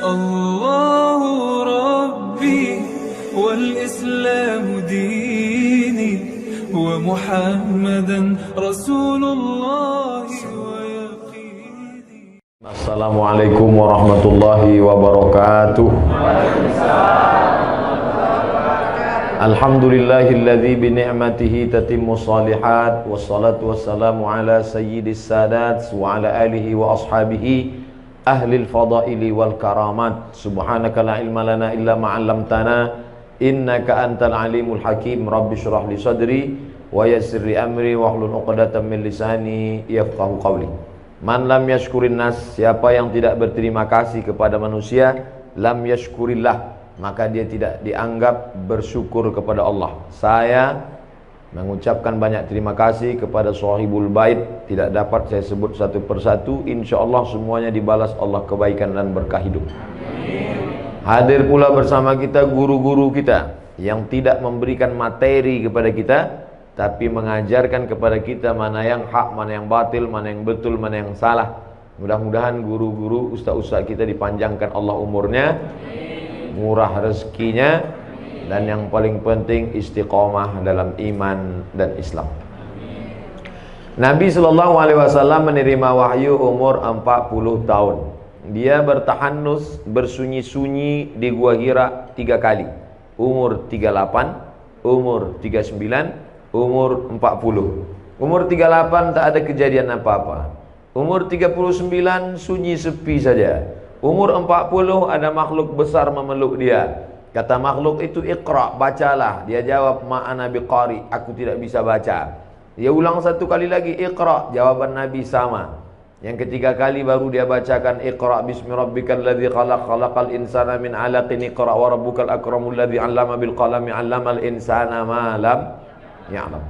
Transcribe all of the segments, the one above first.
الله ربي والإسلام ديني ومحمدا رسول الله ويقيني. Assalamualaikum warahmatullahi wabarakatuh. Alhamdulillahilladzi bi ni'matihi tatimmu shalihat, wassalatu wassalamu ala sayyidis sadat wa ala alihi wa ashabihi ahlil fadaili wal karamat. Subhanaka la ilma lana illa ma 'allamtana innaka antal alimul hakim. Rabbi shrah li sadri wa yassir li amri wahlul 'uqdatam min lisani yafqahu qawli. Man lam yashkurin nas, siapa yang tidak berterima kasih kepada manusia, lam yashkurillah, maka dia tidak dianggap bersyukur kepada Allah. Saya mengucapkan banyak terima kasih kepada sahibul bait, tidak dapat saya sebut satu persatu, insyaallah semuanya dibalas Allah kebaikan dan berkah hidup. Hadir pula bersama kita guru-guru kita yang tidak memberikan materi kepada kita, tapi mengajarkan kepada kita mana yang hak, mana yang batil, mana yang betul, mana yang salah. Mudah-mudahan guru-guru, ustaz-ustaz kita dipanjangkan Allah umurnya, murah rezekinya, dan yang paling penting istiqomah dalam iman dan Islam. Nabi SAW menerima wahyu umur 40 tahun. Dia bertahanus, bersunyi-sunyi di Gua Hira 3 kali. Umur 38, umur 39, umur 40. Umur 38 tak ada kejadian apa-apa. Umur 39 sunyi sepi saja. Umur 40 ada makhluk besar memeluk dia. Kata makhluk itu, Iqra, bacalah. Dia jawab, ma'ana biqari, aku tidak bisa baca. Dia ulang 1 kali lagi, Iqra. Jawaban Nabi sama. Yang ketiga kali baru dia bacakan, Iqra bismi rabbikal ladzi khalaq, khalaqal insana min 'alaqin, Iqra wa rabbukal akramul ladzi 'allama bil qalami 'allamal insana ma lam ya'lam.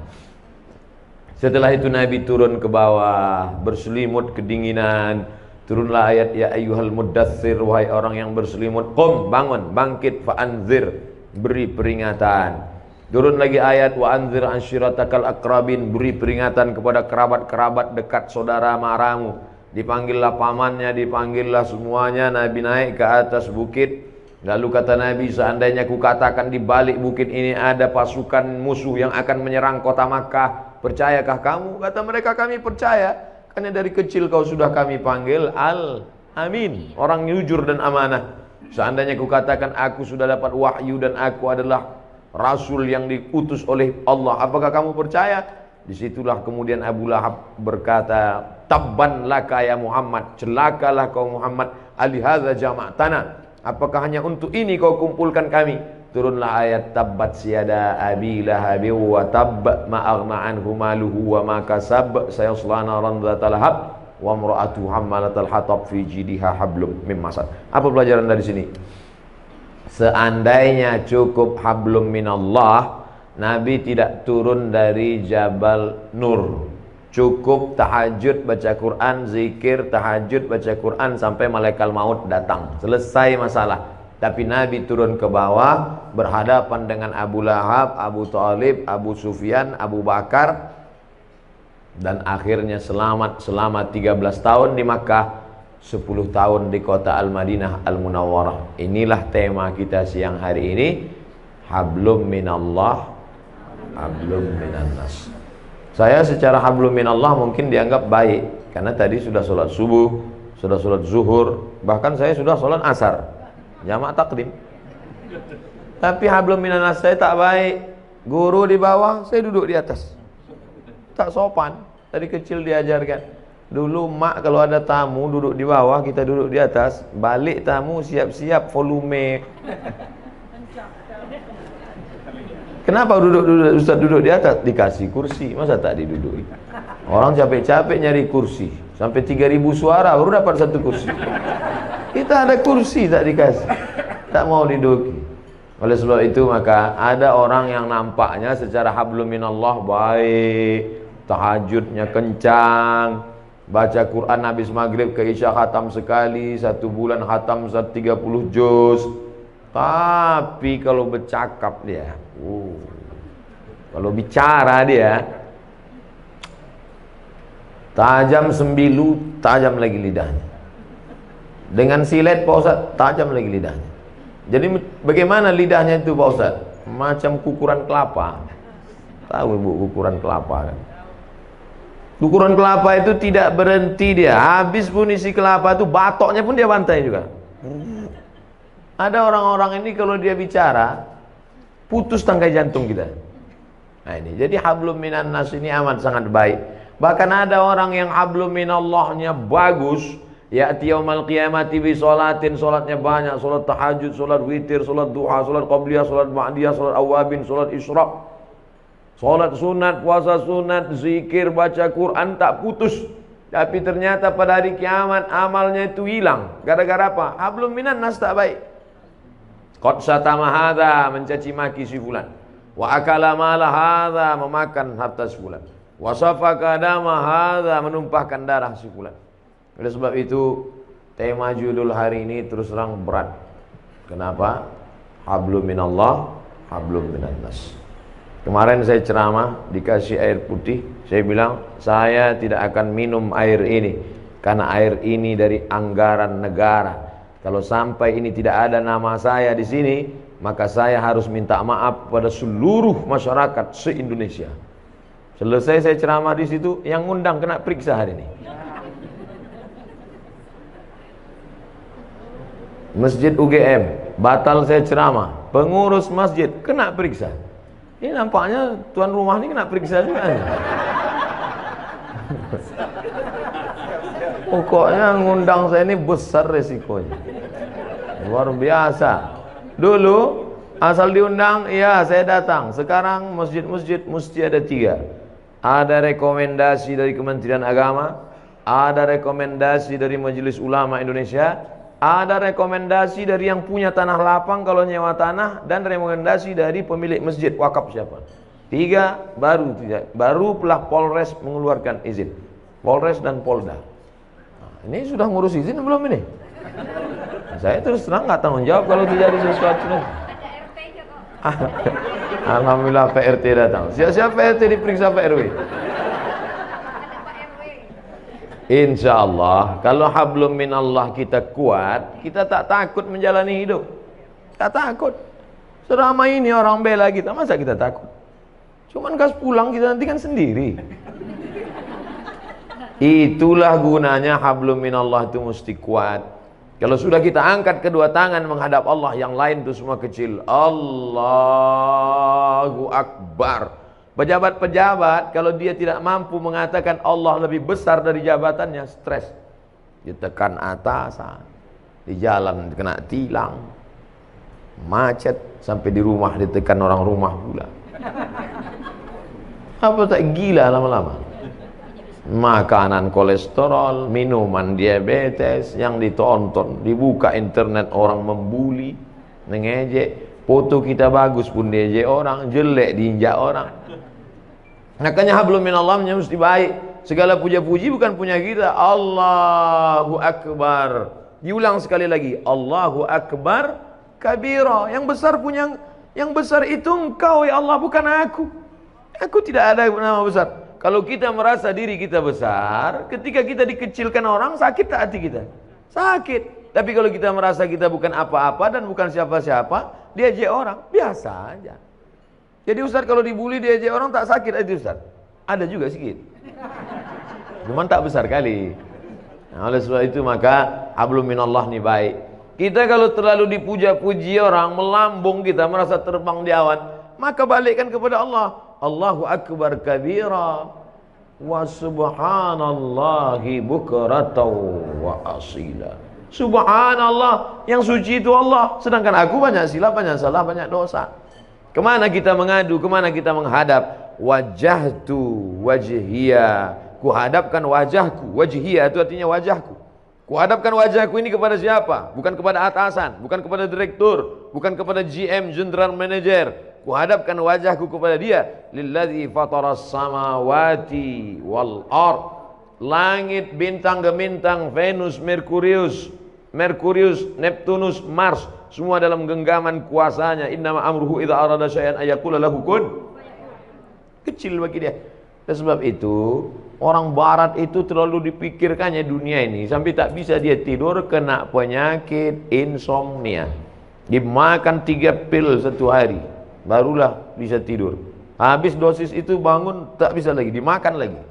Setelah itu Nabi turun ke bawah, berselimut kedinginan. Turunlah ayat, ya ayyuhal muddatsir, wahai orang yang berselimut, qum, bangun, bangkit, fa'anzir, beri peringatan. Turun lagi ayat, wa anzir ansyiratakal akrabin, beri peringatan kepada kerabat-kerabat dekat saudara maramu. Dipanggillah pamannya, dipanggillah semuanya. Nabi naik ke atas bukit. Lalu kata Nabi, seandainya ku katakan di balik bukit ini ada pasukan musuh yang akan menyerang kota Makkah, percayakah kamu? Kata mereka, kami percaya. Karena dari kecil kau sudah kami panggil Al-Amin, orang jujur dan amanah. Seandainya ku katakan aku sudah dapat wahyu dan aku adalah Rasul yang diutus oleh Allah, apakah kamu percaya? Disitulah kemudian Abu Lahab berkata, Tabban laka ya Muhammad, celakalah kau Muhammad, alihadza jama'tana, apakah hanya untuk ini kau kumpulkan kami? Turunlah ayat, tabbat siyada abi lahabi wa tabb ma aghna anhu maluhu wa ma kasab sayasla naran dzata lahab wa imra'atuhu hammalatal hatab fi jidha hablum mim masad. Apa pelajaran dari sini? Seandainya cukup hablum minallah, Nabi tidak turun dari Jabal Nur. Cukup tahajud baca Quran, zikir, tahajud baca Quran sampai malaikat maut datang. Selesai masalah. Tapi Nabi turun ke bawah, berhadapan dengan Abu Lahab, Abu Thalib, Abu Sufyan, Abu Bakar, dan akhirnya selamat selama 13 tahun di Makkah, 10 tahun di kota Al-Madinah Al-Munawwarah. Inilah tema kita siang hari ini, hablum minallah, hablum minannas. Saya secara hablum minallah mungkin dianggap baik, karena tadi sudah sholat subuh, sudah sholat zuhur, bahkan saya sudah sholat asar, jamak takdim. Tapi hablum minannas saya tak baik. Guru di bawah, saya duduk di atas. Tak sopan. Dari kecil diajarkan. Dulu mak kalau ada tamu duduk di bawah, kita duduk di atas. Balik tamu siap-siap volume. Kenapa Ustaz duduk di atas? Dikasih kursi, masa tak diduduki? Orang capek-capek nyari kursi, sampai 3.000 suara baru dapat 1 kursi. Kita ada kursi tak dikasih, tak mau diduduki. Oleh sebab itu maka ada orang yang nampaknya secara hablum minallah baik, tahajudnya kencang, baca Quran habis maghrib ke isya khatam sekali, 1 bulan khatam 30 juz. Tapi kalau bercakap dia, kalau bicara dia tajam sembilu, tajam lagi lidahnya. Dengan silet Pak Ustaz, tajam lagi lidahnya. Jadi bagaimana lidahnya itu Pak Ustaz? Macam kukuran kelapa. Tahu Ibu kukuran kelapa kan? Kukuran kelapa itu tidak berhenti dia. Habis pun isi kelapa itu, batoknya pun dia bantai juga. Ada orang-orang ini kalau dia bicara, putus tangkai jantung kita. Nah ini, jadi hablum minan nas ini amat sangat baik. Bahkan ada orang yang hablum minallahnya bagus, ya'ti yaumal qiyamati bi sholatin, sholatnya banyak, sholat tahajud, sholat witir, sholat duha, sholat qabliyah, sholat ba'diyah, sholat awabin, sholat isyraq, sholat sunat, puasa sunat, zikir, baca Quran, tak putus. Tapi ternyata pada hari kiamat amalnya itu hilang. Gara-gara apa? Hablum minan nas tak baik. Qad satama hadza, mencaci maki si fulan. Wa akala mala hadza, memakan harta si fulan. Wa safaka dama hadza, menumpahkan darah si fulan. Oleh sebab itu tema judul hari ini terus terang berat. Kenapa? Hablum minallah, hablum minan nas. Kemarin saya ceramah, dikasih air putih, saya bilang saya tidak akan minum air ini karena air ini dari anggaran negara. Kalau sampai ini tidak ada nama saya di sini, maka saya harus minta maaf pada seluruh masyarakat se-Indonesia. Selesai saya ceramah di situ, yang undang kena periksa hari ini. Masjid UGM, batal saya ceramah, pengurus masjid kena periksa. Ini nampaknya tuan rumah ini kena periksa juga. Pokoknya ngundang saya ini besar resikonya, luar biasa. Dulu asal diundang, iya saya datang. Sekarang masjid-masjid mesti ada 3. Ada rekomendasi dari Kementerian Agama, ada rekomendasi dari Majelis Ulama Indonesia, ada rekomendasi dari yang punya tanah lapang kalau nyewa tanah, dan rekomendasi dari pemilik masjid wakaf siapa. 3 baru pelah Polres mengeluarkan izin. Polres dan Polda. Nah, ini sudah ngurus izin belum ini? Saya terus terang nggak tanggung jawab kalau terjadi sesuatu nanti. Alhamdulillah PRT datang. Siap-siap PRT diperiksa Pak RW. Insya Allah kalau hablum minallah kita kuat, kita tak takut menjalani hidup. Tak takut. Selama ini orang bela kita, masa kita takut? Cuman kas pulang kita nanti kan sendiri. Itulah gunanya hablum minallah itu mesti kuat. Kalau sudah kita angkat kedua tangan menghadap Allah, yang lain itu semua kecil. Allahu Akbar. Pejabat-pejabat kalau dia tidak mampu mengatakan Allah lebih besar dari jabatannya, stres. Ditekan atasan, di jalan kena tilang, macet, sampai di rumah ditekan orang rumah pula. Apa tak gila lama-lama? Makanan kolesterol, minuman diabetes, yang ditonton, dibuka internet orang membuli, mengejek, foto kita bagus pun diejek orang, jelek diinjak orang. Makanya hablum minallahnya mesti baik. Segala puja-puji bukan punya kita. Allahu Akbar. Diulang sekali lagi, Allahu Akbar kabira. Yang besar punya, yang besar itu Engkau ya Allah, bukan aku. Aku tidak ada nama besar. Kalau kita merasa diri kita besar, ketika kita dikecilkan orang, sakit tak hati kita? Sakit. Tapi kalau kita merasa kita bukan apa-apa dan bukan siapa-siapa, diejek orang, biasa aja. Jadi Ustaz kalau dibully diejek orang tak sakit hati Ustaz? Ada juga sedikit. Cuman tak besar kali. Nah, oleh sebab itu maka hablum minallah ni baik. Kita kalau terlalu dipuja-puji orang, melambung kita, merasa terbang di awan, maka balikkan kepada Allah. Allahu Akbar kabira wa subhanallahi bukratan wa asila. Subhanallah, yang suci itu Allah, sedangkan aku banyak silap, banyak salah, banyak dosa. Kemana kita mengadu, kemana kita menghadap? Wajahtu wajhiya, kuhadapkan wajahku. Wajhiya itu artinya wajahku. Kuhadapkan wajahku ini kepada siapa? Bukan kepada atasan, bukan kepada direktur, bukan kepada GM, general manager. Kuhadapkan wajahku kepada dia. Lilladzi fataras samawati wal ard. Langit, bintang gemintang, Venus, Merkurius, Neptunus, Mars, semua dalam genggaman kuasanya. Innama amruhu idza arada syai'an ayaqula lahu kun. Kecil bagi dia. Dan sebab itu Orang barat itu terlalu dipikirkannya dunia ini sampai tak bisa dia tidur, kena penyakit insomnia. Dimakan 3 pil satu hari barulah bisa tidur. Habis dosis itu bangun tak bisa lagi, dimakan lagi.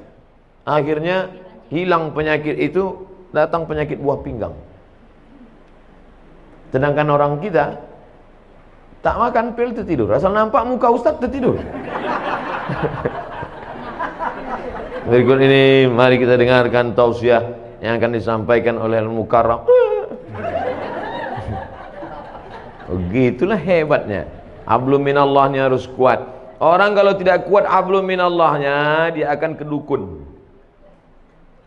Akhirnya hilang penyakit itu, datang penyakit buah pinggang. Sedangkan orang kita tak makan pil itu tidur, asal nampak muka ustaz tertidur. Berikut ini mari kita dengarkan tausiah yang akan disampaikan oleh Al-Mukarram. Begitulah hebatnya. Hablum minallahnya harus kuat. Orang kalau tidak kuat hablum minallahnya, dia akan kedukun.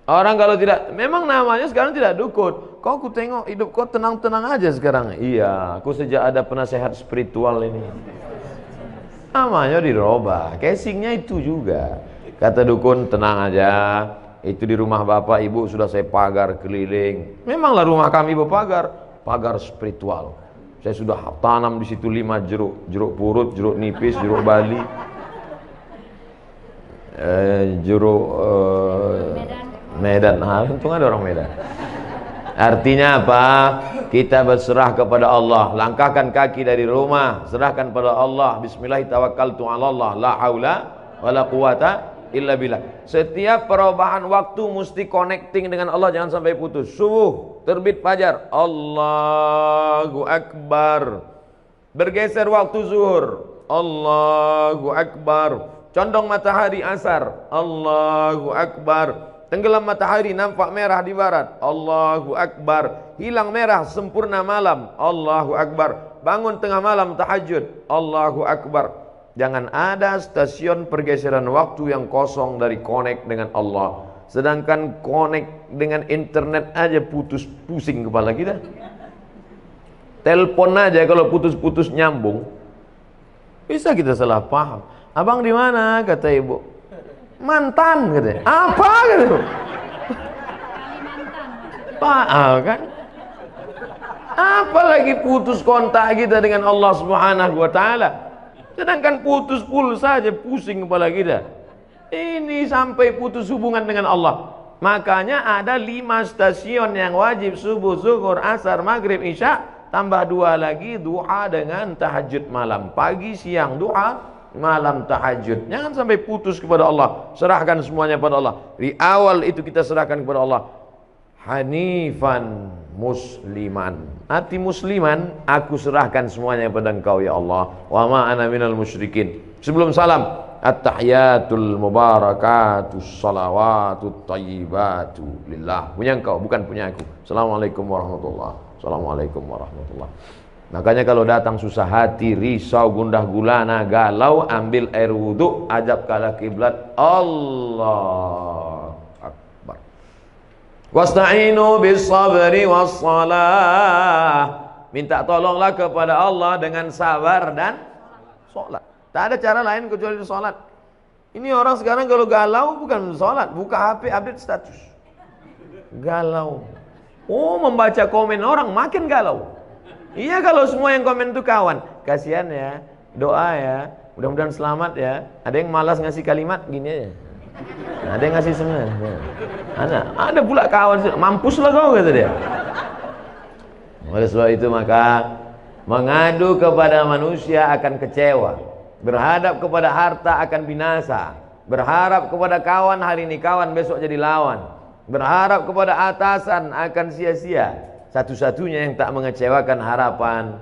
Orang kalau tidak, memang namanya sekarang tidak dukun. Kau ku tengok hidup kau tenang-tenang aja sekarang. Iya, aku sejak ada penasehat spiritual ini. Namanya dirubah, casingnya itu juga. Kata dukun, tenang aja, itu di rumah bapak ibu sudah saya pagar keliling. Memanglah rumah kami berpagar, pagar spiritual. Saya sudah tanam di situ 5 jeruk, jeruk purut, jeruk nipis, jeruk bali, jeruk Medan. Untung ada orang Medan. Artinya apa? Kita berserah kepada Allah. Langkahkan kaki dari rumah, serahkan pada Allah. Bismillahirrahmanirrahim. La haula wala quwata illa billah. Setiap perubahan waktu mesti connecting dengan Allah, jangan sampai putus. Subuh, terbit fajar, Allahu Akbar. Bergeser waktu zuhur, Allahu Akbar. Condong matahari asar, Allahu Akbar. Tenggelam matahari nampak merah di barat, Allahu Akbar. Hilang merah sempurna malam, Allahu Akbar. Bangun tengah malam tahajud, Allahu Akbar. Jangan ada stasiun pergeseran waktu yang kosong dari connect dengan Allah. Sedangkan connect dengan internet aja putus, pusing kepala kita. Telepon aja kalau putus-putus nyambung, bisa kita salah paham. Abang di mana? Kata ibu. Mantan katanya. Apa gitu? Pak kan? Apalagi putus kontak kita dengan Allah Subhanahu wa taala. Sedangkan putus pulsa saja pusing kepala kita. Ini sampai putus hubungan dengan Allah. Makanya ada 5 stasiun yang wajib: subuh, zuhur, asar, maghrib, isya, tambah 2 lagi duha dengan tahajud malam. Pagi, siang duha, malam tahajud. Jangan sampai putus kepada Allah. Serahkan semuanya pada Allah. Di awal itu kita serahkan kepada Allah. Hanifan musliman, hati musliman, aku serahkan semuanya kepada Engkau ya Allah. Wa ma ana minal musyrikin. Sebelum salam, at-tahiyatul mubarakatus salawatut thayyibatu lillah. Punya Engkau, bukan punya aku. Assalamualaikum warahmatullahi. Assalamualaikum warahmatullahi. Makanya kalau datang susah hati, risau, gundah gulana, galau, ambil air wudhu, ajab kala kiblat, Allah Akbar. Wasta'inu bis sabri was salah. Minta tolonglah kepada Allah dengan sabar dan sholat. Tak ada cara lain kecuali sholat. Ini orang sekarang kalau galau bukan sholat, buka HP update status, galau. Oh, membaca komen orang makin galau. Iya, kalau semua yang komen itu kawan, kasihan ya, doa ya, mudah-mudahan selamat ya. Ada yang malas ngasih kalimat gini aja, ada yang ngasih semangat. Ada pula kawan, mampuslah kau kata dia. Oleh sebab itu maka mengadu kepada manusia akan kecewa, berhadap kepada harta akan binasa, berharap kepada kawan hari ini kawan, besok jadi lawan, berharap kepada atasan akan sia-sia. Satu-satunya yang tak mengecewakan harapan,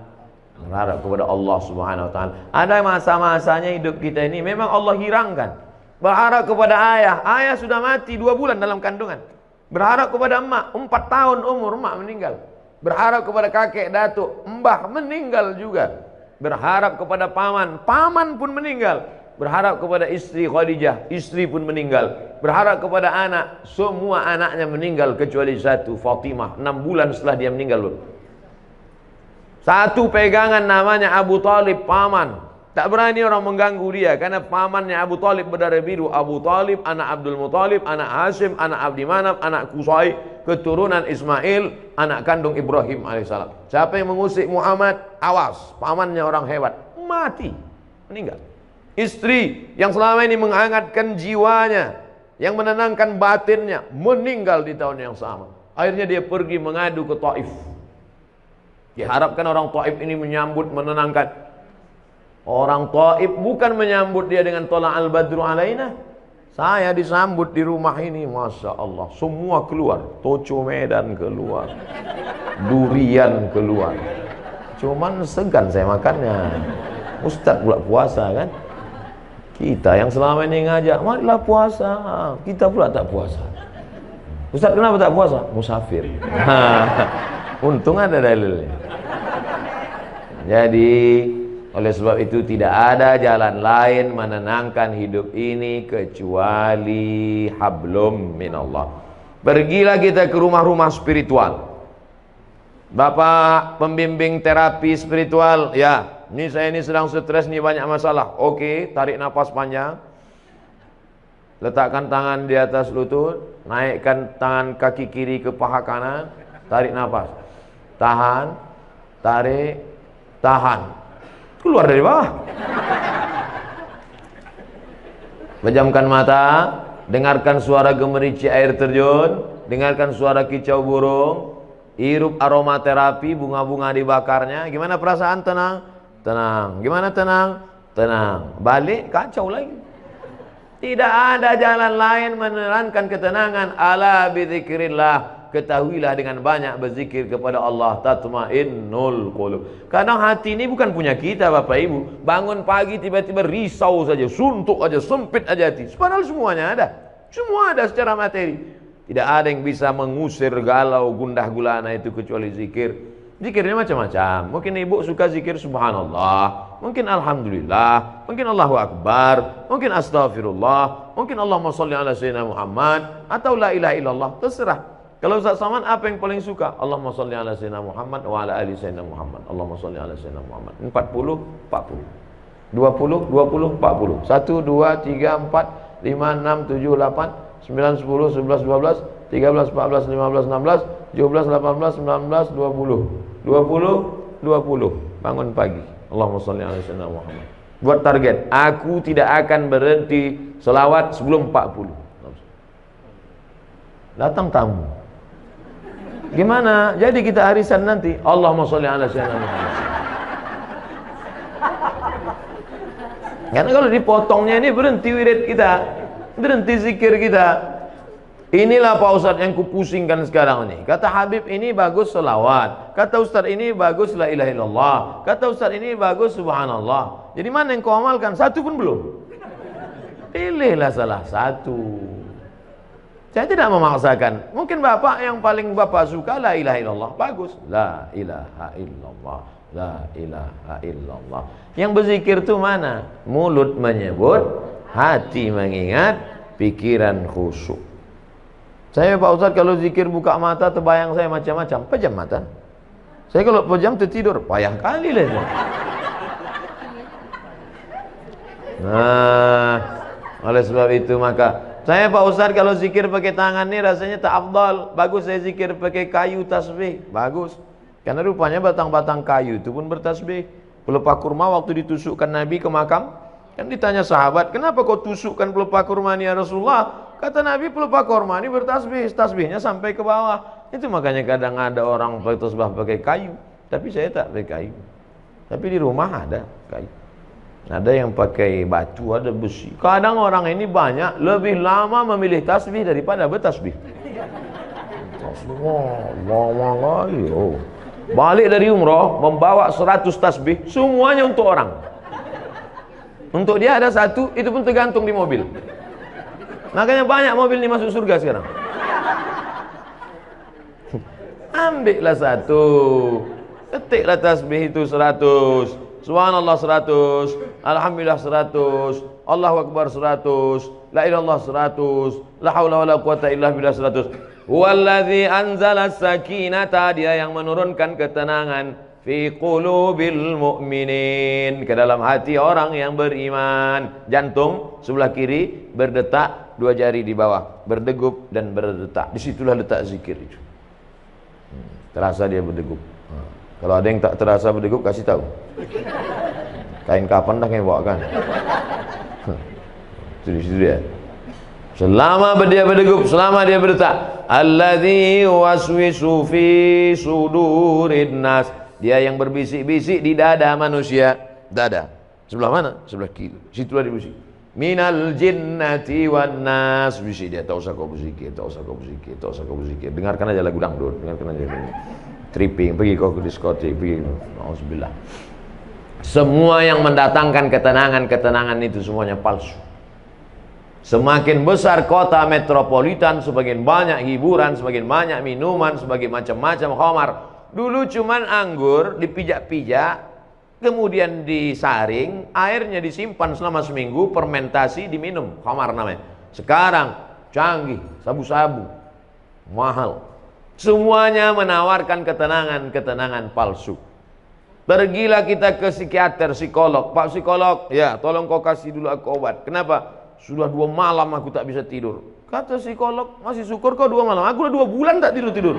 berharap kepada Allah Subhanahu wa taala. Ada masa-masanya hidup kita ini memang Allah hirangkan. Berharap kepada ayah, ayah sudah mati 2 bulan dalam kandungan. Berharap kepada emak, 4 tahun umur emak meninggal. Berharap kepada kakek, datuk, mbah meninggal juga. Berharap kepada paman, paman pun meninggal. Berharap kepada istri Khadijah, istri pun meninggal. Berharap kepada anak, semua anaknya meninggal kecuali satu, Fatimah, 6 bulan setelah dia meninggal. Satu pegangan namanya Abu Talib, paman. Tak berani orang mengganggu dia karena pamannya Abu Talib berdarah biru. Abu Talib anak Abdul Muthalib, anak Hashim, anak Abdi Manaf, anak Qusay, keturunan Ismail, anak kandung Ibrahim alaihissalam. Siapa yang mengusik Muhammad, awas, pamannya orang hebat, mati, meninggal. Istri yang selama ini menghangatkan jiwanya, yang menenangkan batinnya, meninggal di tahun yang sama. Akhirnya dia pergi mengadu ke Taif. Diharapkan orang Taif ini menyambut, menenangkan. Orang Taif bukan menyambut dia dengan tola al-badru alaina. Saya disambut di rumah ini, Masya Allah, semua keluar. Toco Medan keluar, durian keluar. Cuman segan saya makannya. Ustadz pula puasa kan. Kita yang selama ini ngajak, marilah puasa, kita pula tak puasa. Ustadz kenapa tak puasa? Musafir. Untung ada dalilnya. Jadi oleh sebab itu tidak ada jalan lain menenangkan hidup ini kecuali hablum minallah. Pergilah kita ke rumah-rumah spiritual. Bapak pembimbing terapi spiritual, ya, saya ini sedang stres nih, banyak masalah. Oke, tarik nafas panjang. Letakkan tangan di atas lutut, naikkan tangan kaki kiri ke paha kanan, tarik nafas. Tahan, tarik, tahan. Keluar dari bawah. Pejamkan mata, dengarkan suara gemericik air terjun, dengarkan suara kicau burung, hirup aromaterapi, bunga-bunga dibakarnya. Gimana perasaan? Tenang, tenang. Gimana tenang? Tenang. Balik, kacau lagi. Tidak ada jalan lain menerangkan ketenangan. Ala bidzikrillah. Ketahuilah dengan banyak berzikir kepada Allah, tatmainnul qulub. Kadang hati ini bukan punya kita Bapak Ibu. Bangun pagi tiba-tiba risau saja, suntuk aja, sempit aja hati. Padahal semuanya ada. Semua ada secara materi. Tidak ada yang bisa mengusir galau, gundah gulana itu kecuali zikir. Zikirnya macam-macam. Mungkin ibu suka zikir subhanallah, mungkin alhamdulillah, mungkin Allahu akbar, mungkin astaghfirullah, mungkin Allahumma sholli ala sayyidina Muhammad, atau la ilaha illallah, terserah. Kalau Ustaz Saman apa yang paling suka? Allahumma sholli ala sayyidina Muhammad wa ala ali sayyidina Muhammad. Allahumma sholli ala sayyidina Muhammad. 40, 40. 20, 20, 40. 1, 2, 3, 4, 5, 6, 7, 8, 9, 10, 11, 12, 13, 14, 15, 16, 17, 18, 19, 20. 20, 20. Bangun pagi. Allahumma sholli ala sayyidina Muhammad. Buat target, aku tidak akan berhenti selawat sebelum 40. Datang tamu. Gimana? Jadi kita arisan nanti. Allahumma sholli ala sayyidina Muhammad. Karena kalau dipotongnya ini berhenti wirid kita, berhenti zikir kita. Inilah Pak Ustadz yang kupusingkan sekarang ini. Kata Habib ini bagus selawat, kata Ustadz ini bagus la ilaha illallah, kata Ustadz ini bagus subhanallah. Jadi mana yang kau amalkan? Satu pun belum. Pilihlah salah satu. Saya tidak memaksakan. Mungkin bapak yang paling bapak suka la ilaha illallah, bagus. La ilaha illallah, la ilaha illallah. Yang berzikir itu mana? Mulut menyebut, hati mengingat, pikiran khusyuk. Saya Pak Ustadz kalau zikir buka mata terbayang saya macam-macam. Pejam mata. Saya kalau pejam tertidur, payah kali lah. Nah, oleh sebab itu maka saya Pak Ustadz kalau zikir pakai tangan ini rasanya tak afdal. Bagus saya zikir pakai kayu tasbih. Bagus. Karena rupanya batang-batang kayu itu pun bertasbih. Pelepah kurma waktu ditusukkan Nabi ke makam, kan ditanya sahabat, kenapa kau tusukkan pelepah kurma ini ya Rasulullah? Kata Nabi, pelepah kurma ini bertasbih, tasbihnya sampai ke bawah. Itu makanya kadang ada orang pakai tasbih pakai kayu, tapi saya tak pakai kayu. Tapi di rumah ada kayu. Ada yang pakai batu, ada besi. Kadang orang ini banyak lebih lama memilih tasbih daripada bertasbih. Balik dari umroh membawa 100 tasbih, semuanya untuk orang. Untuk dia ada satu, itu pun tergantung di mobil. Makanya banyak mobil ini masuk surga sekarang. Ambillah satu, ketiklah tasbih itu 100, subhanallah 100, alhamdulillah 100, Allahu akbar 100, la ilallah 100, la haula wala quwata illa billah 100. Wallazi anzala sakinata, dia yang menurunkan ketenangan fi qulubil mu'minin, ke dalam hati orang yang beriman. Jantung sebelah kiri berdetak, dua jari di bawah berdegup dan berdetak. Disitulah letak zikir itu. Terasa dia berdegup. Kalau ada yang tak terasa berdegup, kasih tahu. Kain kapan dah yang bawa kan? Itu di situ dia. Selama dia berdegup, selama dia berdetak, alladzi waswisu fi sudurin nas, dia yang berbisik-bisik di dada manusia. Dada sebelah mana? Sebelah kiri. Situlah dia bisik. Minal jinnati wan nas, bisik dia. Tak usah kau berzikir, tak usah kau berzikir, tak usah kau berzikir. Dengarkan aja lagu dangdut, dengarkan aja. Tripping, pergi kau ke diskotik, pergi. Auzubillah. Semua yang mendatangkan ketenangan itu semuanya palsu. Semakin besar kota metropolitan, semakin banyak hiburan, semakin banyak minuman, semakin macam-macam khamar. Dulu cuman anggur dipijak-pijak, kemudian disaring, airnya disimpan selama seminggu, fermentasi, diminum, khamar namanya. Sekarang canggih, sabu-sabu, mahal. Semuanya menawarkan ketenangan palsu. Pergilah kita ke psikiater, psikolog. Pak psikolog, ya tolong kau kasih dulu aku obat. Kenapa? Sudah 2 malam aku tak bisa tidur. Kata psikolog, masih syukur kau 2 malam. Aku udah 2 bulan tak tidur.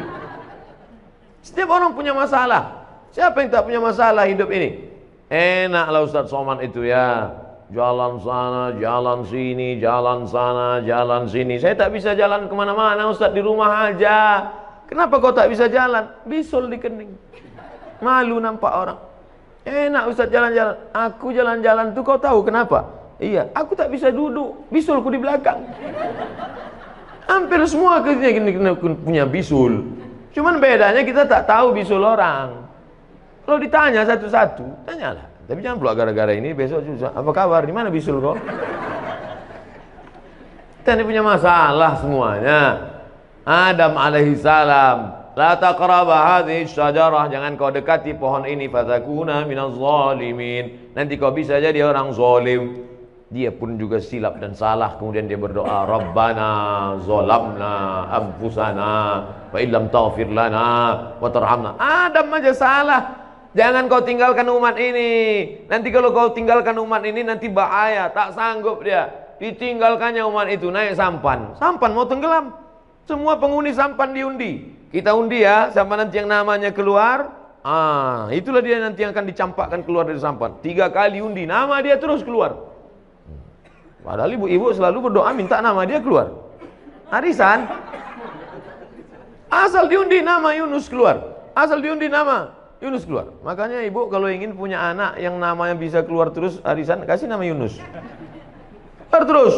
Setiap orang punya masalah. Siapa yang tak punya masalah hidup ini? Enaklah Ustaz Somad itu ya. Jalan sana, jalan sini, jalan sana, jalan sini. Saya tak bisa jalan kemana-mana Ustaz, di rumah aja. Kenapa kau tak bisa jalan? Bisul di kening. Malu nampak orang. Enak Ustaz jalan-jalan. Aku jalan-jalan tuh kau tahu kenapa? Iya, aku tak bisa duduk, bisulku di belakang. Hampir semua kita punya bisul. Cuman bedanya kita tak tahu bisul orang. Kalau ditanya satu-satu, tanyalah. Tapi jangan pula gara-gara ini besok susah. Apa kabar? Di mana bisul kau? Kita ini punya masalah semuanya. Adam alaihissalam, la taqraba hadhihi syajarah, jangan kau dekati pohon ini, fatakuna minaz zalimin. Nanti kau bisa jadi orang zalim. Dia pun juga silap dan salah, kemudian dia berdoa, Rabbana zalamna anfusana wa illam taghfir lana wa tarhamna. Adam aja salah. Jangan kau tinggalkan umat ini. Nanti kalau kau tinggalkan umat ini nanti bahaya, tak sanggup dia. Ditinggalkannya umat itu, naik sampan. Sampan mau tenggelam. Semua penghuni sampan diundi. Kita undi ya, sampai nanti yang namanya keluar. Itulah dia nanti yang akan dicampakkan keluar dari sampan. 3 kali undi, nama dia terus keluar. Padahal ibu-ibu selalu berdoa minta nama dia keluar. Arisan. Asal diundi nama Yunus keluar. Asal diundi nama Yunus keluar. Makanya ibu kalau ingin punya anak yang namanya bisa keluar terus arisan, kasih nama Yunus. Keluar terus.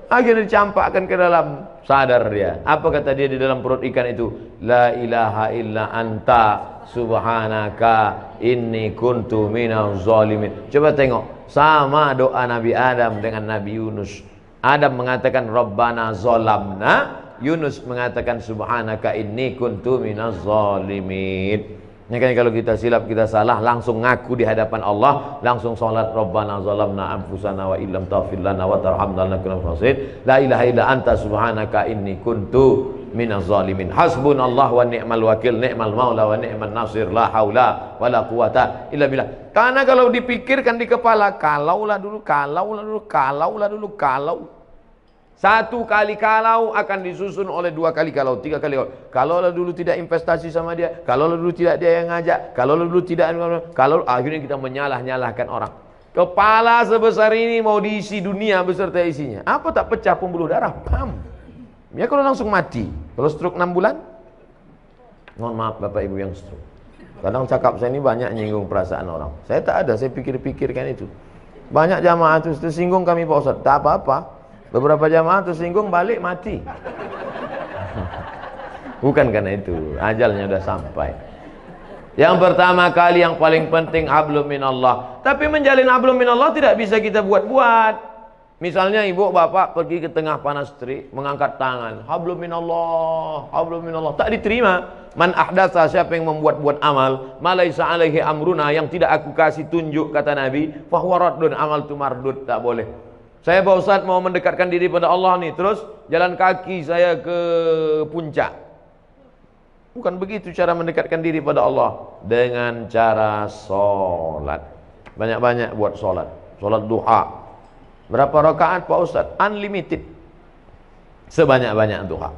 Akhirnya dicampakkan ke dalam, sadar dia. Apa kata dia di dalam perut ikan itu? La ilaha illa anta subhanaka inni kuntu minaz zalimin. Coba tengok. Sama doa Nabi Adam dengan Nabi Yunus. Adam mengatakan Rabbana zalamna, Yunus mengatakan subhanaka inni kuntu minaz zalimin. Makanya kalau kita silap, kita salah, langsung ngaku di hadapan Allah, langsung salat Rabbana zalamna anfusana wa illam taghfir lana wa tarhamna lanakunanna minal khasirin. La ilaha illa anta subhanaka inni kuntu minaz zalimin. Hasbunallah wa ni'mal wakil, ni'mal maula wa ni'man nasir, la haula wala quwata illa billah. Karena kalau dipikirkan di kepala, kalaulah dulu. Satu kali kalau akan disusun oleh 2 kali kalau, 3 kali kalau. Kalaulah dulu tidak investasi sama dia, kalaulah dulu tidak dia yang ngajak, kalaulah dulu tidak, kalau akhirnya kita menyalah-nyalahkan orang. Kepala sebesar ini mau diisi dunia beserta isinya. Apa tak pecah pembuluh darah? Pam. Ya kalau langsung mati. Kalau stroke 6 bulan? Mohon maaf Bapak Ibu yang stroke. Kadang cakap saya ini banyak nyinggung perasaan orang. Saya tak ada, saya pikir-pikirkan itu. Banyak jamaah itu tersinggung kami Pak Ustaz. Tak apa-apa. Beberapa jamaah tersinggung balik mati. Bukan karena itu, ajalnya sudah sampai. Yang pertama kali yang paling penting hablum minallah. Tapi menjalin hablum minallah tidak bisa kita buat-buat. Misalnya ibu bapak pergi ke tengah panas terik, mengangkat tangan, hablum minallah, hablum minallah, tak diterima. Man ahdatsa, siapa yang membuat-buat amal, malaisa alaihi amruna, yang tidak aku kasih tunjuk, kata Nabi, fahuwa raddun, amal itu mardud, tak boleh. Saya Pak Ustaz mau mendekatkan diri pada Allah nih, terus jalan kaki saya ke puncak. Bukan begitu cara mendekatkan diri pada Allah. Dengan cara sholat. Banyak-banyak buat sholat. Sholat duha. Berapa rakaat Pak Ustaz? Unlimited. Sebanyak-banyak duha.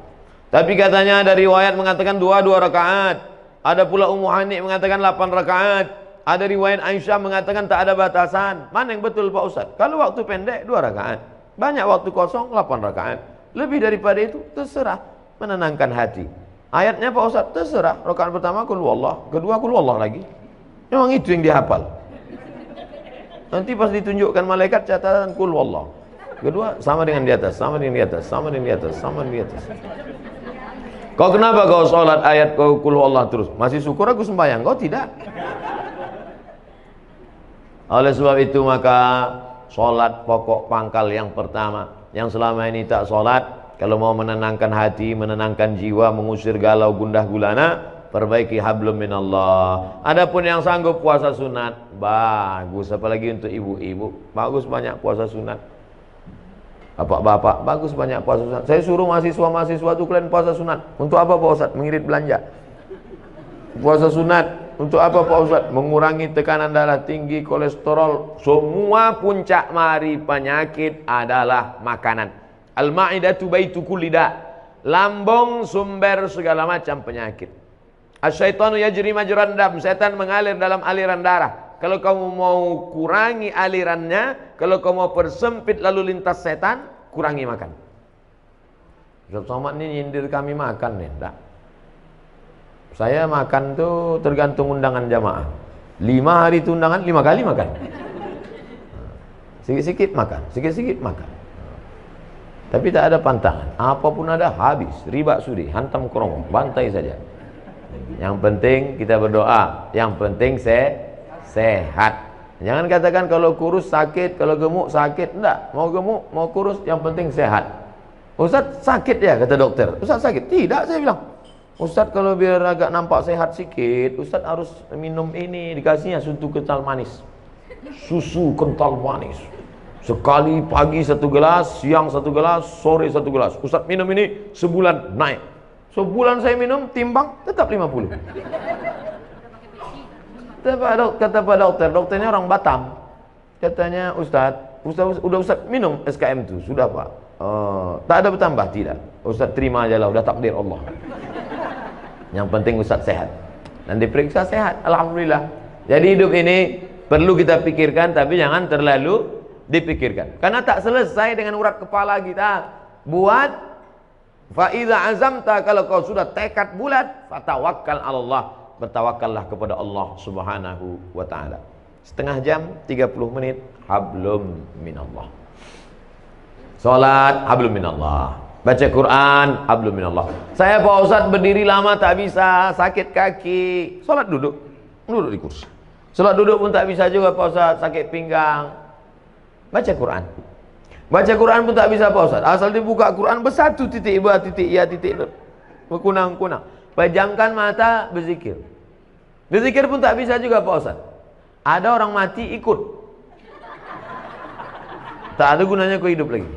Tapi katanya ada riwayat mengatakan 2 rakaat. Ada pula Ummu Hani mengatakan 8 rakaat. Ada riwayat Aisyah mengatakan tak ada batasan. Mana yang betul Pak Ustaz? Kalau waktu pendek 2 rakaat. Banyak waktu kosong 8 rakaat. Lebih daripada itu, terserah. Menenangkan hati. Ayatnya Pak Ustaz, terserah. Rakaat pertama kul wallah, kedua kul wallah lagi. Memang itu yang dihafal. Nanti pas ditunjukkan malaikat catatan kul wallah. Kedua sama dengan di atas, sama dengan di atas, sama dengan di atas, sama dengan di atas. Kau kenapa kau sholat ayat kau kul wallah terus? Masih syukur aku sembahyang, kau tidak. Oleh sebab itu maka sholat pokok pangkal yang pertama. Yang selama ini tak sholat, kalau mau menenangkan hati, menenangkan jiwa, mengusir galau gundah gulana, perbaiki hablum minallah. Adapun yang sanggup puasa sunat, bagus. Apalagi untuk ibu-ibu, bagus banyak puasa sunat. Bapak-bapak, bagus banyak puasa sunat. Saya suruh mahasiswa-mahasiswa itu kalian puasa sunat. Untuk apa Pak Ustaz? Mengirit belanja. Puasa sunat untuk apa Pak Ustaz? Mengurangi tekanan darah tinggi, kolesterol. Semua puncak mari penyakit adalah makanan. Al-ma'idatu baitu kulli da. Lambung sumber segala macam penyakit. Asyaitanu yajri majran dam. Setan mengalir dalam aliran darah. Kalau kamu mau kurangi alirannya, kalau kamu mau persempit lalu lintas setan, kurangi makan. Ustaz Somad ini nyindir kami makan nih, enggak. Saya makan tuh tergantung undangan jamaah. 5 hari itu undangan, 5 kali makan. Sikit-sikit makan, sikit-sikit makan. Tapi tak ada pantangan. Apapun ada habis. Riba sudi, hantam kerong, bantai saja. Yang penting kita berdoa. Yang penting sehat. Jangan katakan kalau kurus sakit, kalau gemuk sakit. Enggak, mau gemuk, mau kurus, yang penting sehat. Ustaz sakit ya, kata dokter. Ustaz sakit? Tidak, saya bilang. Ustaz kalau biar agak nampak sehat sikit, Ustaz harus minum ini, dikasihnya susu kental manis. Susu kental manis. Sekali pagi 1 gelas, siang 1 gelas, sore 1 gelas. Ustaz minum ini sebulan naik. Sebulan saya minum, timbang tetap 50. Kata Pak Dokter, dokternya orang Batam. Katanya Ustaz udah Ustaz minum SKM itu, sudah Pak. Tak ada bertambah, tidak. Ustaz terima aja lah, udah takdir Allah. Yang penting Ustaz sehat. Dan diperiksa sehat, alhamdulillah. Jadi hidup ini perlu kita pikirkan, tapi jangan terlalu dipikirkan. Karena tak selesai dengan urat kepala kita. Buat fa iza azamta, kalau kau sudah tekad bulat, fatawakkal 'ala Allah. Bertawakallah kepada Allah Subhanahu wa taala. Setengah jam, 30 menit, hablum minallah. Salat, hablum minallah. Baca Quran, hablum minallah. Saya Pak Ustaz berdiri lama tak bisa, sakit kaki. Salat duduk, duduk di kursi. Salat duduk pun tak bisa juga Pak Ustaz, sakit pinggang. Baca Quran. Baca Quran pun tak bisa Pak Ustaz. Asal dibuka Quran bersatu titik ba titik ya titik berkunang-kunang. Pejamkan mata, berzikir. Berzikir pun tak bisa juga Pak Ustaz. Ada orang mati ikut. Tak ada gunanya kau hidup lagi.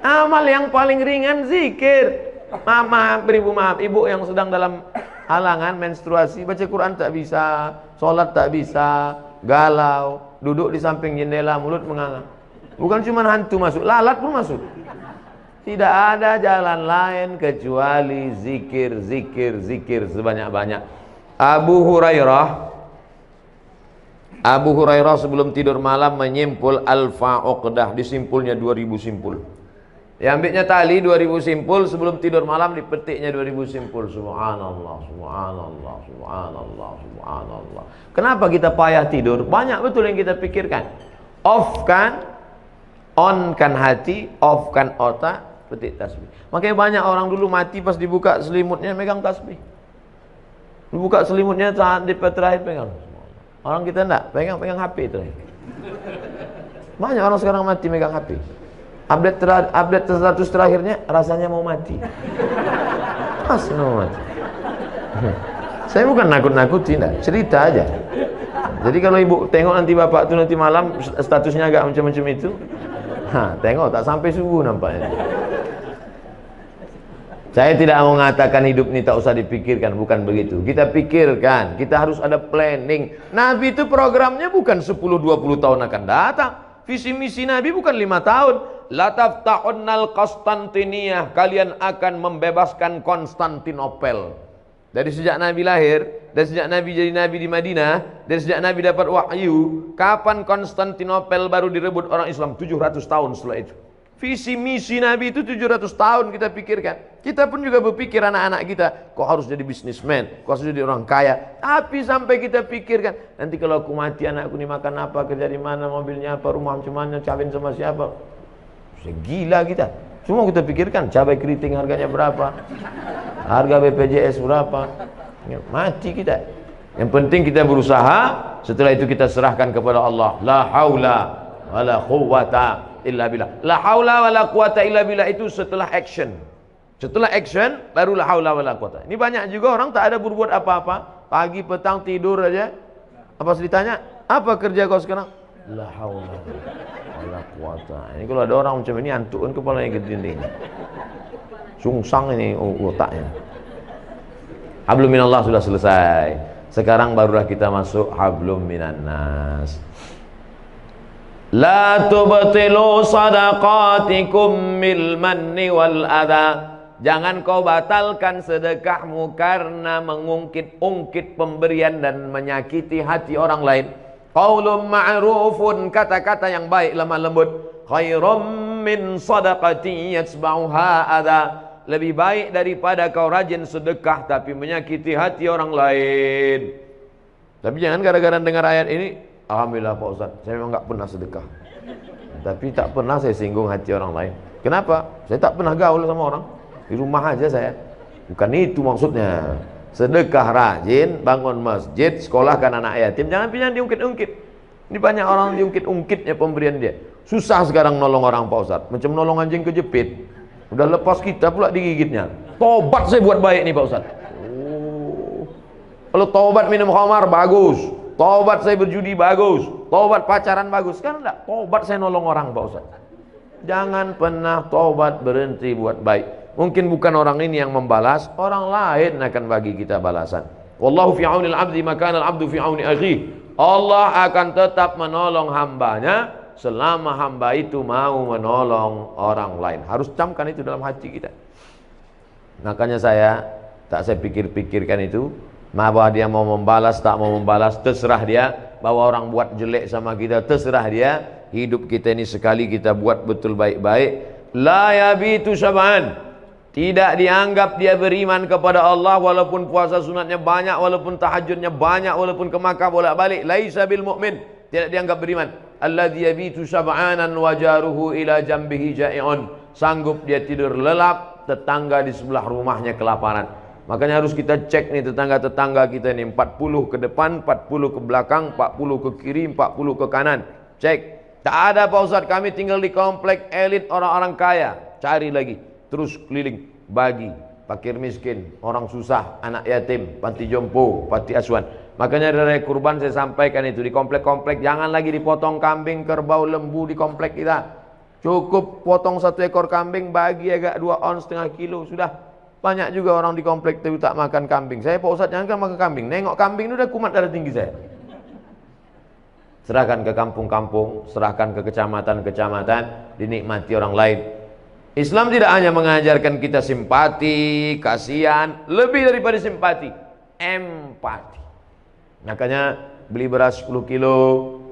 Amal yang paling ringan zikir. Maaf, ibu yang sedang dalam halangan menstruasi, baca Quran tak bisa, sholat tak bisa, galau, duduk di samping jendela, mulut menganga. Bukan cuma hantu masuk, lalat pun masuk. Tidak ada jalan lain kecuali zikir, zikir, zikir sebanyak-banyak. Abu Hurairah sebelum tidur malam menyimpul alfa uqdah, disimpulnya 2000 simpul. Diambilnya tali 2000 simpul, sebelum tidur malam dipetiknya 2000 simpul. Subhanallah, subhanallah, subhanallah, subhanallah. Kenapa kita payah tidur? Banyak betul yang kita pikirkan. On kan hati, off kan otak, petik tasbih. Makanya banyak orang dulu mati pas dibuka selimutnya megang tasbih. Dibuka selimutnya saat di terakhir pegang. Orang kita enggak, pegang HP terakhir. Banyak orang sekarang mati megang HP. Update status terakhirnya rasanya mau mati. Mau mati. Saya bukan nakut-nakuti, cerita aja. Jadi kalau ibu tengok nanti bapak tuh nanti malam statusnya agak macam-macam itu, tengok tak sampai subuh nampaknya. Saya tidak mau mengatakan hidup ini tak usah dipikirkan, bukan begitu. Kita pikirkan, kita harus ada planning. Nabi itu programnya bukan 10-20 tahun akan datang. Visi misi Nabi bukan 5 tahun. La tafta'unnal Konstantiniyah, kalian akan membebaskan Konstantinopel. Dari sejak Nabi lahir, dari sejak Nabi jadi Nabi di Madinah, dari sejak Nabi dapat wahyu, kapan Konstantinopel baru direbut orang Islam? 700 tahun setelah itu. Visi misi Nabi itu 700 tahun kita pikirkan. Kita pun juga berpikir anak-anak kita, kok harus jadi bisnismen, kok harus jadi orang kaya. Tapi sampai kita pikirkan, nanti kalau aku mati anakku ini makan apa, kerja di mana, mobilnya apa, rumah macam mana, kawin sama siapa. Segila kita. Semua kita pikirkan, cabai keriting harganya berapa, harga BPJS berapa. Mati kita. Yang penting kita berusaha, setelah itu kita serahkan kepada Allah. La haula wala quwwata illa billah. La haula wala quwwata illa billah itu setelah action. Setelah action baru la haula wala quwwata. Ini banyak juga orang tak ada berbuat apa-apa, pagi petang tidur aja. Apa ditanya, "Apa kerja kau sekarang?" La haula wala quwwata. Ini kalau ada orang macam ini antuk kan kepalanya ke dinding. Sungsang ini otaknya. Hablum minallah sudah selesai. Sekarang barulah kita masuk hablum minannas. La tubtilu sadaqatikum bil manni wal adha. Jangan kau batalkan sedekahmu karena mengungkit-ungkit pemberian dan menyakiti hati orang lain. Qaulun ma'rufun, kata-kata yang baik lemah lembut. Khairum min sadaqati yatsba'uha adha. Lebih baik daripada kau rajin sedekah tapi menyakiti hati orang lain. Tapi jangan gara-gara dengar ayat ini, alhamdulillah Pak Ustaz, saya memang nggak pernah sedekah, tapi tak pernah saya singgung hati orang lain. Kenapa? Saya tak pernah gaul sama orang, di rumah aja saya. Bukan itu maksudnya. Sedekah rajin, bangun masjid, sekolahkan anak yatim, jangan pinjam diungkit-ungkit. Ini banyak orang diungkit-ungkitnya pemberian dia. Susah sekarang nolong orang Pak Ustaz, macam nolong anjing kejepit. Udah lepas kita pula digigitnya. Tobat saya buat baik nih Pak Ustaz. Oh. Kalau tobat minum khamar bagus, tobat saya berjudi bagus, tobat pacaran bagus. Kan enggak, tobat saya nolong orang Pak Ustaz. Jangan pernah tobat berhenti buat baik. Mungkin bukan orang ini yang membalas, orang lain akan bagi kita balasan. Wallahu fi aunil abdi ma kana al abdu fi auni akhihi. Allah akan tetap menolong hambanya selama hamba itu mau menolong orang lain. Harus camkan itu dalam hati kita. Makanya saya pikir-pikirkan itu. Bahwa dia mau membalas, tak mau membalas, terserah dia. Bahwa orang buat jelek sama kita, terserah dia. Hidup kita ini sekali kita buat betul baik-baik. La yabitu syab'an. Tidak dianggap dia beriman kepada Allah walaupun puasa sunatnya banyak, walaupun tahajudnya banyak, walaupun ke Makkah bolak-balik. Laisa bil mu'min. Tidak dianggap beriman. Alladzi yabitu syab'anan wa jaruhu ila jambihi ja'i'un. Sanggup dia tidur lelap, tetangga di sebelah rumahnya kelaparan. Makanya harus kita cek nih tetangga-tetangga kita nih, 40 ke depan, 40 ke belakang, 40 ke kiri, 40 ke kanan. Cek. Tak ada Pak Ustaz, kami tinggal di komplek elit orang-orang kaya. Cari lagi. Terus keliling, bagi fakir miskin, orang susah, anak yatim, panti jompo, panti asuhan. Makanya dari kurban saya sampaikan itu, di komplek-komplek jangan lagi dipotong kambing, kerbau, lembu di komplek kita. Cukup potong 1 ekor kambing, bagi agak 2 ons setengah kilo, sudah. Banyak juga orang di komplek itu tak makan kambing. Saya Pak Ustaz jangan makan kambing, nengok kambing itu udah kumat darah tinggi saya. Serahkan ke kampung-kampung, serahkan ke kecamatan-kecamatan, dinikmati orang lain. Islam tidak hanya mengajarkan kita simpati, kasihan, lebih daripada simpati, empati. Makanya beli beras 10 kilo,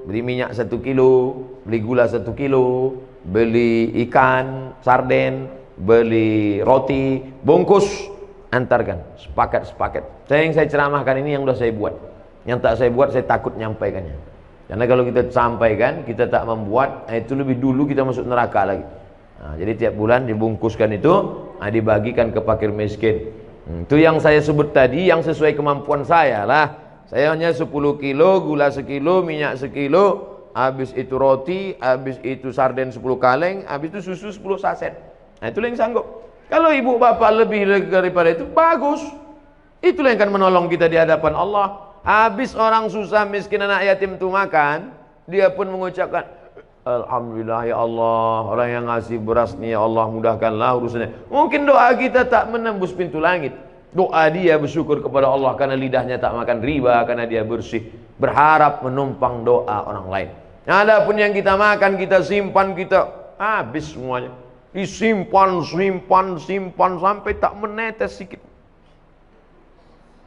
beli minyak 1 kilo, beli gula 1 kilo, beli ikan, sarden, beli roti, bungkus, antarkan, sepakat. Yang saya ceramahkan ini yang sudah saya buat. Yang tak saya buat saya takut nyampaikannya. Karena kalau kita sampaikan, kita tak membuat, itu lebih dulu kita masuk neraka lagi. Nah, jadi tiap bulan dibungkuskan itu, dibagikan ke fakir miskin. Itu yang saya sebut tadi, yang sesuai kemampuan saya lah. Saya hanya 10 kilo, gula 1 kilo, minyak 1 kilo, habis itu roti, habis itu sarden 10 kaleng, habis itu susu 10 saset. Nah, itulah yang sanggup. Kalau ibu bapak lebih daripada itu, bagus. Itulah yang akan menolong kita di hadapan Allah. Habis orang susah, miskin, anak yatim itu makan, dia pun mengucapkan, alhamdulillah ya Allah, orang yang ngasih beras nih ya Allah, mudahkanlah urusannya. Mungkin doa kita tak menembus pintu langit. Doa dia bersyukur kepada Allah karena lidahnya tak makan riba, karena dia bersih, berharap menumpang doa orang lain. Adapun yang kita makan, kita simpan, kita habis semuanya. Disimpan sampai tak menetes sedikit.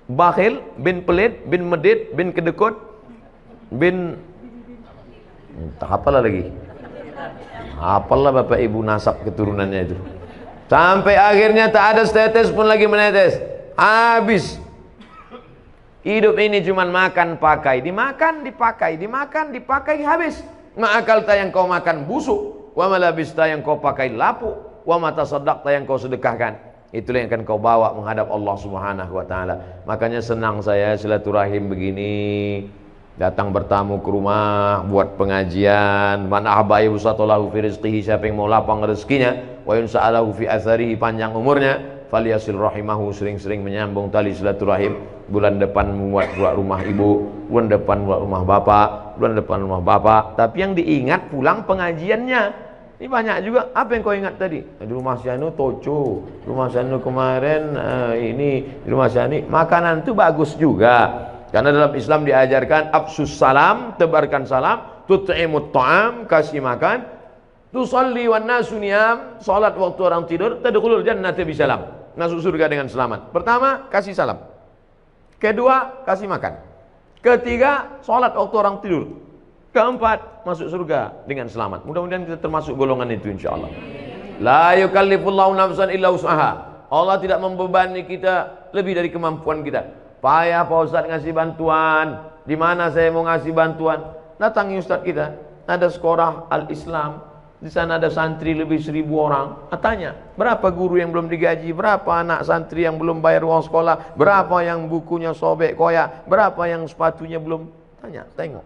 Bakhil, bin pelit, bin medit, bin kedekut, bin tak apalah lagi. Apalah Bapak Ibu nasab keturunannya itu. Sampai akhirnya tak ada setetes pun lagi menetes. Habis. Hidup ini cuman makan pakai, dimakan dipakai, dimakan dipakai, habis. Ma'akalta yang kau makan busuk, wa malabista yang kau pakai lapuk, wa mata tasaddaqta yang kau sedekahkan. Itulah yang akan kau bawa menghadap Allah Subhanahu wa taala. Makanya senang saya silaturahim begini. Datang bertamu ke rumah, buat pengajian. Man ahba yusatalahu fi rizqihi, siapa yang mau lapang rezekinya, wa yunsa'alahu fi atharihi, panjang umurnya, falyasil rahimahu, sering-sering menyambung tali silaturahim. Bulan depan buat rumah ibu, bulan depan buat rumah bapak, bulan depan rumah bapak. Tapi yang diingat pulang pengajiannya. Ini banyak juga. Apa yang kau ingat tadi? Di rumah si anu toco, rumah si anu kemarin ini, di rumah si anu. Makanan itu bagus juga. Karena dalam Islam diajarkan absus salam, tebarkan salam, tut'imut ta'am, kasih makan, tusalli wan nasu niyam, salat waktu orang tidur, tadkhulul jannata bisalam, masuk surga dengan selamat. Pertama, kasih salam. Kedua, kasih makan. Ketiga, salat waktu orang tidur. Keempat, masuk surga dengan selamat. Mudah-mudahan kita termasuk golongan itu insyaallah. La yukallifullahu nafsan illa wus'aha. Allah tidak membebani kita lebih dari kemampuan kita. Payah Pak Ustaz ngasih bantuan. Di mana saya mau ngasih bantuan? Datangi Ustaz kita. Ada sekolah Al-Islam. Di sana ada santri lebih 1000 orang. Tanya, berapa guru yang belum digaji? Berapa anak santri yang belum bayar uang sekolah? Berapa yang bukunya sobek koyak? Berapa yang sepatunya belum? Tanya, tengok.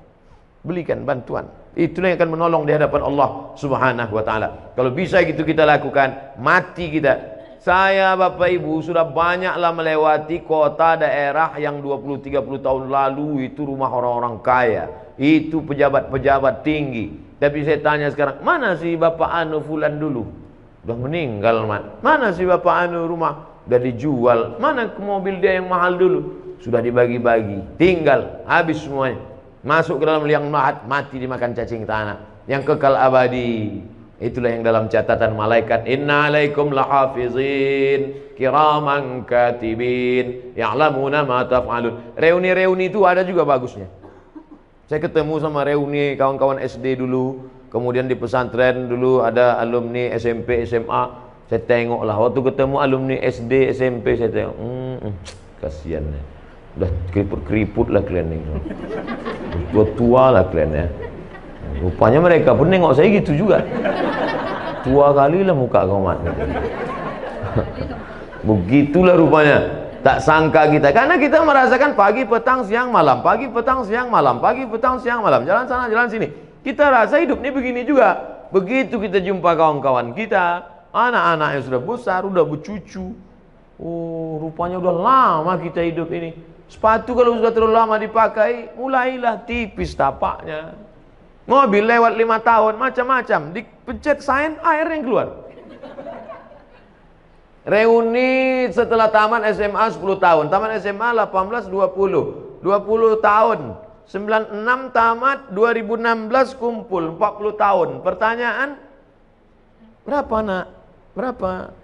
Belikan bantuan. Itulah yang akan menolong di hadapan Allah Subhanahu wa taala. Kalau bisa gitu kita lakukan, mati kita. Saya Bapak Ibu sudah banyaklah melewati kota daerah yang 20-30 tahun lalu itu rumah orang-orang kaya. Itu pejabat-pejabat tinggi. Tapi saya tanya sekarang, mana sih Bapak Anu Fulan dulu? Udah meninggal, mana sih Bapak Anu rumah? Udah dijual. Mana mobil dia yang mahal dulu? Sudah dibagi-bagi. Tinggal, habis semuanya. Masuk ke dalam liang lahat, mati dimakan cacing tanah. Yang kekal abadi. Itulah yang dalam catatan malaikat. Inna alaikum lahafizin kiraman katibin ya'lamuna ma taf'alun. Reuni-reuni itu ada juga bagusnya. Saya ketemu sama reuni kawan-kawan SD dulu, kemudian di pesantren dulu ada alumni SMP, SMA. Saya tengok lah, waktu ketemu alumni SD, SMP, saya tengok, kasihan ya. Udah keriput-keriput lah kalian ini. Tua-tua lah kalian ya. Rupanya mereka pun nengok saya gitu juga. Tua kali lah muka kau mat. Begitulah rupanya. Tak sangka kita, karena kita merasakan pagi, petang, siang, malam, pagi, petang, siang, malam, pagi, petang, siang, malam, jalan sana, jalan sini. Kita rasa hidup ini begini juga. Begitu kita jumpa kawan-kawan kita, anak-anak yang sudah besar, udah bercucu. Oh, rupanya udah lama kita hidup ini. Sepatu kalau sudah terlalu lama dipakai, mulailah tipis tapaknya. Mobil lewat 5 tahun, macam-macam, dipencet sign, air yang keluar. Reuni setelah taman SMA 10 tahun, taman SMA 18 20 tahun, 96 tamat, 2016 kumpul 40 tahun. Pertanyaan, berapa nak? Berapa?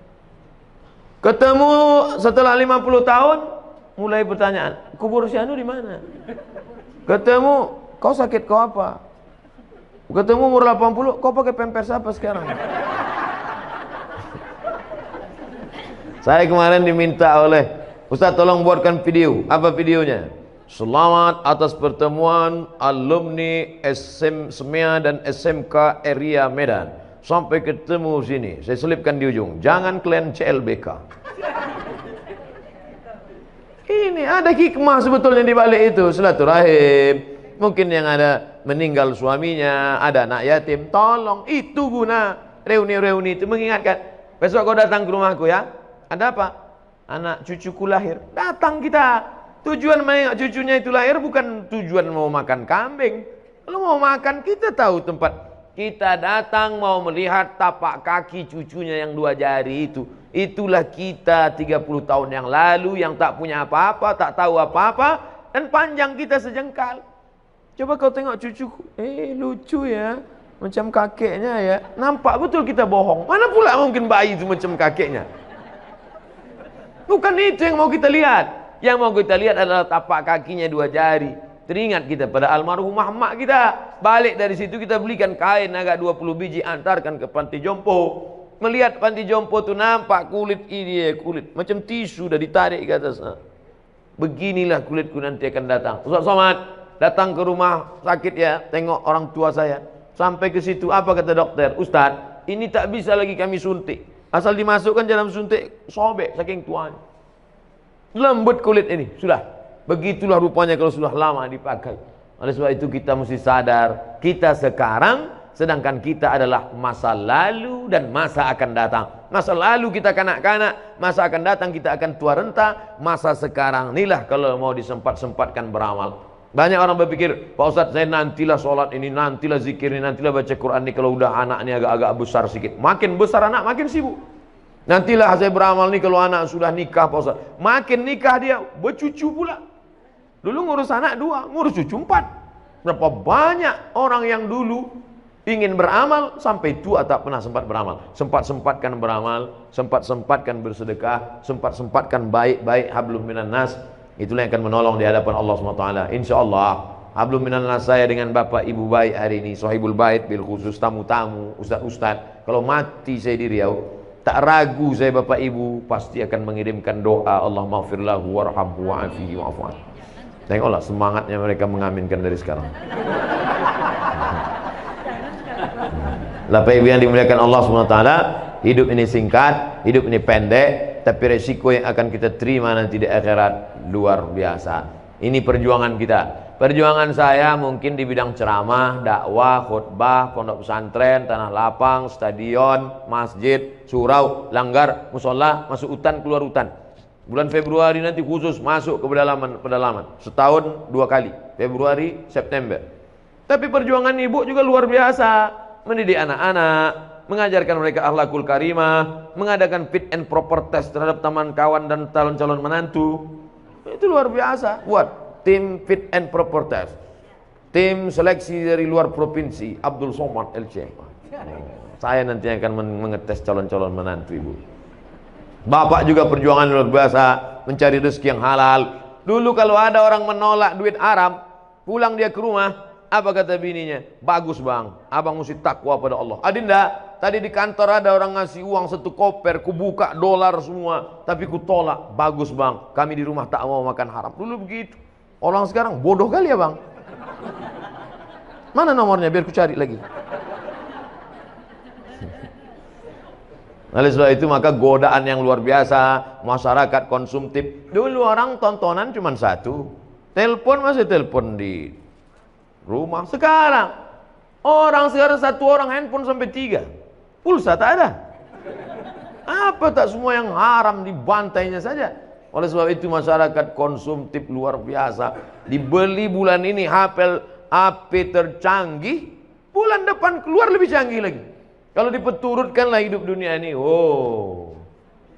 Ketemu setelah 50 tahun, mulai pertanyaan, kubur si Anu di mana? Ketemu, kau sakit kau apa? Ketemu umur 80, kau pakai pampers apa sekarang? Saya kemarin diminta oleh Ustaz, tolong buatkan video. Apa videonya? Selamat atas pertemuan alumni SMEA dan SMK Area Medan. Sampai ketemu sini. Saya selipkan di ujung. Jangan kalian CLBK. Ini ada hikmah sebetulnya di balik itu. Silaturahim. Mungkin yang ada meninggal suaminya, ada anak yatim. Tolong, itu guna reuni-reuni itu mengingatkan. Besok kau datang ke rumahku ya. Ada apa? Anak cucuku lahir. Datang kita. Tujuan menengok cucunya itu lahir bukan tujuan mau makan kambing. Kalau mau makan kita tahu tempat. Kita datang mau melihat tapak kaki cucunya yang 2 jari itu. Itulah kita 30 tahun yang lalu yang tak punya apa-apa, tak tahu apa-apa, dan panjang kita sejengkal. Coba kau tengok cucuku. Lucu ya. Macam kakeknya ya. Nampak betul kita bohong. Mana pula mungkin bayi itu macam kakeknya. Bukan itu yang mau kita lihat. Yang mau kita lihat adalah tapak kakinya 2 jari. Teringat kita pada almarhumah mak kita. Balik dari situ kita belikan kain agak 20 biji, antarkan ke panti jompo. Melihat panti jompo tu nampak kulit ini, kulit macam tisu dah ditarik ke atas. Beginilah kulitku nanti akan datang. Ustaz Somad datang ke rumah sakit ya, tengok orang tua saya. Sampai ke situ apa kata dokter? Ustaz, ini tak bisa lagi kami suntik. Asal dimasukkan dalam suntik, sobek saking tuanya. Lembut kulit ini, sudah. Begitulah rupanya kalau sudah lama dipakai. Oleh sebab itu kita mesti sadar, kita sekarang, sedangkan kita adalah masa lalu dan masa akan datang. Masa lalu kita kanak-kanak, masa akan datang kita akan tua renta. Masa sekarang inilah kalau mau disempat-sempatkan beramal. Banyak orang berpikir, Pak Ustadz saya nantilah sholat ini, nantilah zikir ini, nantilah baca Quran ini kalau udah anak ini agak-agak besar sedikit. Makin besar anak makin sibuk. Nantilah saya beramal nih kalau anak sudah nikah Pak Ustadz. Makin nikah dia bercucu pula. Dulu ngurus anak 2, ngurus cucu 4. Berapa banyak orang yang dulu ingin beramal sampai tua tak pernah sempat beramal. Sempat-sempatkan beramal, sempat-sempatkan bersedekah, sempat-sempatkan baik-baik hablum minan nas. Itulah yang akan menolong di hadapan Allah SWT. InsyaAllah hablum minan nas saya dengan bapak ibu baik hari ini, sahibul bait bil khusus, tamu-tamu, ustaz-ustaz. Kalau mati saya di Riau, tak ragu saya bapak ibu pasti akan mengirimkan doa Allah maghfirlahu warhamhu wa'afihi wa'afu anhu. Tengoklah semangatnya mereka mengaminkan dari sekarang. Bapak Ibu yang dimuliakan Allah SWT, hidup ini singkat, hidup ini pendek, tapi resiko yang akan kita terima nanti di akhirat luar biasa. Ini perjuangan kita. Perjuangan saya mungkin di bidang ceramah, dakwah, khutbah, pondok pesantren, tanah lapang, stadion, masjid, surau, langgar, musola, masuk hutan, keluar hutan. Bulan Februari nanti khusus masuk ke pedalaman. Setahun 2 kali, Februari, September. Tapi perjuangan ibu juga luar biasa. Mendidik anak-anak, mengajarkan mereka akhlakul karimah, mengadakan fit and proper test terhadap teman kawan dan calon-calon menantu. Itu luar biasa. Buat tim fit and proper test. Tim seleksi dari luar provinsi, Abdul Somad LC. Saya nanti akan mengetes calon-calon menantu ibu. Bapak juga perjuangan luar biasa, mencari rezeki yang halal. Dulu kalau ada orang menolak duit haram, pulang dia ke rumah, apa kata bininya? Bagus bang, abang mesti takwa pada Allah. Adinda, tadi di kantor ada orang ngasih uang 1 koper, ku buka dolar semua, tapi ku tolak. Bagus bang, kami di rumah tak mau makan haram. Dulu begitu. Orang sekarang bodoh kali ya bang. Mana nomornya biar ku cari lagi. Oleh sebab itu maka godaan yang luar biasa, masyarakat konsumtif. Dulu orang tontonan cuma 1, telepon masih telepon di rumah. Sekarang orang 1 orang handphone sampai 3, pulsa tak ada. Apa tak semua yang haram dibantainya saja. Oleh sebab itu masyarakat konsumtif luar biasa. Dibeli bulan ini HP tercanggih, bulan depan keluar lebih canggih lagi. Kalau dipeturutkanlah hidup dunia ini, oh.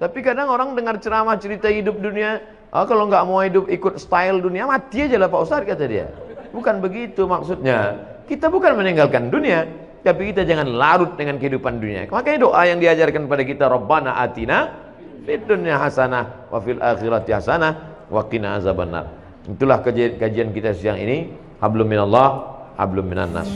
Tapi kadang orang dengar ceramah cerita hidup dunia, kalau nggak mau hidup ikut style dunia, mati aja lah Pak Ustadz kata dia. Bukan begitu maksudnya. Kita bukan meninggalkan dunia, tapi kita jangan larut dengan kehidupan dunia. Makanya doa yang diajarkan pada kita, Rabbana atina fid dunya hasanah wa fil akhirati hasanah wa qina azabannar. Itulah kajian kita siang ini. Hablum minallah, hablum minan nas.